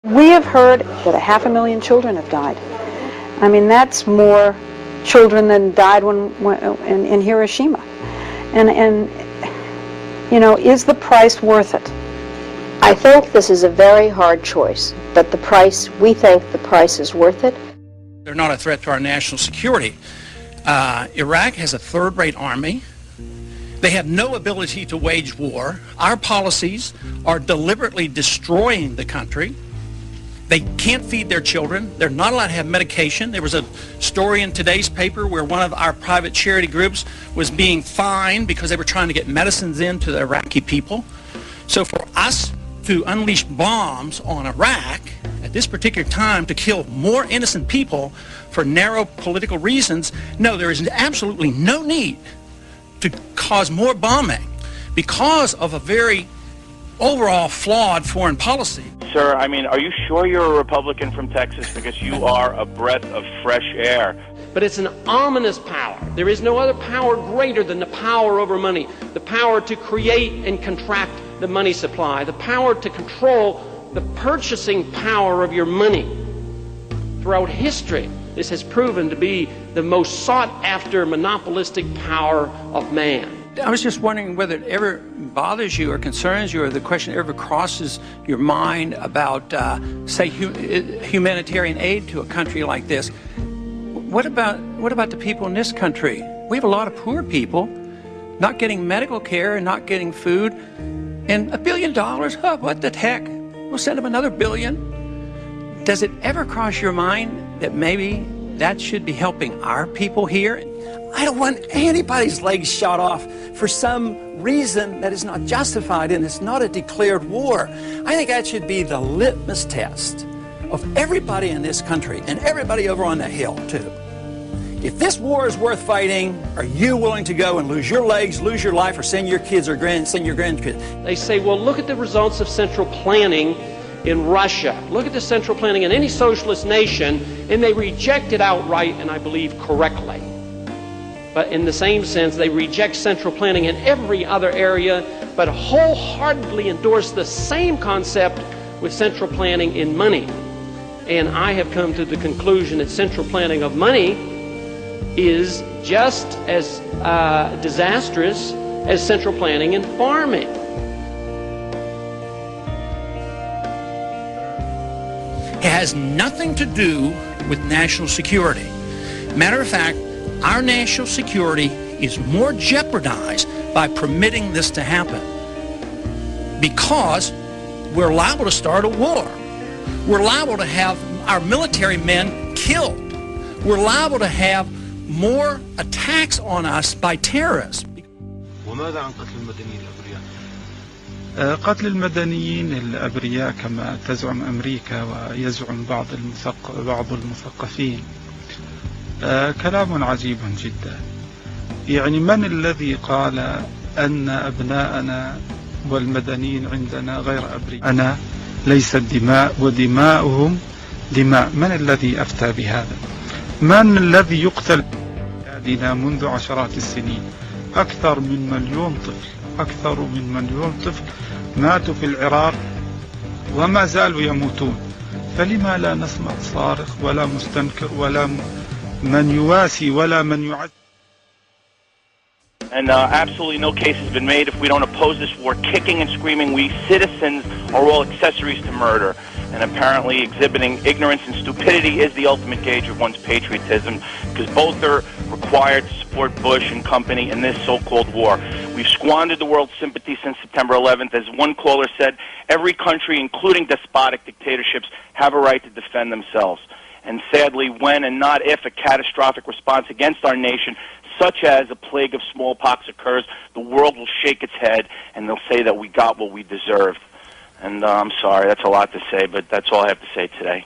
We have heard that 500,000 children have died. I mean, that's more children than died in Hiroshima. And you know, is the price worth it? I think this is a very hard choice, but we think the price is worth it. They're not a threat to our national security. Iraq has a third-rate army. They have no ability to wage war. Our policies are deliberately destroying the country. They can't feed their children. They're not allowed to have medication. There was a story in today's paper where one of our private charity groups was being fined because they were trying to get medicines into the Iraqi people. So for us to unleash bombs on Iraq at this particular time to kill more innocent people for narrow political reasons, no, there is absolutely no need to cause more bombing because of a very overall flawed foreign policy. Sir, I mean, are you sure you're a Republican from Texas? Because you are a breath of fresh air. But it's an ominous power. There is no other power greater than the power over money, the power to create and contract the money supply, the power to control the purchasing power of your money. Throughout history, this has proven to be the most sought-after monopolistic power of man. I was just wondering whether it ever bothers you or concerns you, or the question ever crosses your mind about, say, humanitarian aid to a country like this. What about the people in this country? We have a lot of poor people not getting medical care and not getting food. And $1 billion, huh, what the heck? We'll send them another $1 billion. Does it ever cross your mind that maybe that should be helping our people here? I don't want anybody's legs shot off for some reason that is not justified, and it's not a declared war. I think that should be the litmus test of everybody in this country and everybody over on the Hill, too. If this war is worth fighting, are you willing to go and lose your legs, lose your life, or send your kids or send your grandkids? They say, well, look at the results of central planning in Russia. Look at the central planning in any socialist nation, and they reject it outright, and I believe correctly. But in the same sense, they reject central planning in every other area, but wholeheartedly endorse the same concept with central planning in money. And I have come to the conclusion that central planning of money is just as disastrous as central planning in farming. It has nothing to do with national security. Matter of fact, our national security is more jeopardized by permitting this to happen because we're liable to start a war. We're liable to have our military men killed. We're liable to have more attacks on us by terrorists. وماذا عن قتل المدنيين الأبرياء؟ قتل المدنيين الأبرياء كما تزعم أمريكا ويزعم بعض المثقفين كلام عجيب جدا. يعني من الذي قال أن أبناءنا والمدنيين عندنا غير أبرياء؟ أنا ليست دماء ودماؤهم دماء. من الذي أفتى بهذا؟ من الذي يقتل بلادنا منذ عشرات السنين؟ أكثر من 1,000,000 طفل ماتوا في العراق وما زالوا يموتون. فلما لا نسمع صارخ ولا مستنكر ولا من يواسي ولا من يعز. And absolutely no case has been made if we don't oppose this war, kicking and screaming. We citizens are all accessories to murder. And apparently exhibiting ignorance and stupidity is the ultimate gauge of one's patriotism, because both are required to support Bush and company in this so-called war. We've squandered the world's sympathy since September 11th. As one caller said, every country, including despotic dictatorships, have a right to defend themselves. And sadly, when and not if a catastrophic response against our nation, such as a plague of smallpox, occurs, the world will shake its head and they'll say that we got what we deserved. And I'm sorry, that's a lot to say, but that's all I have to say today.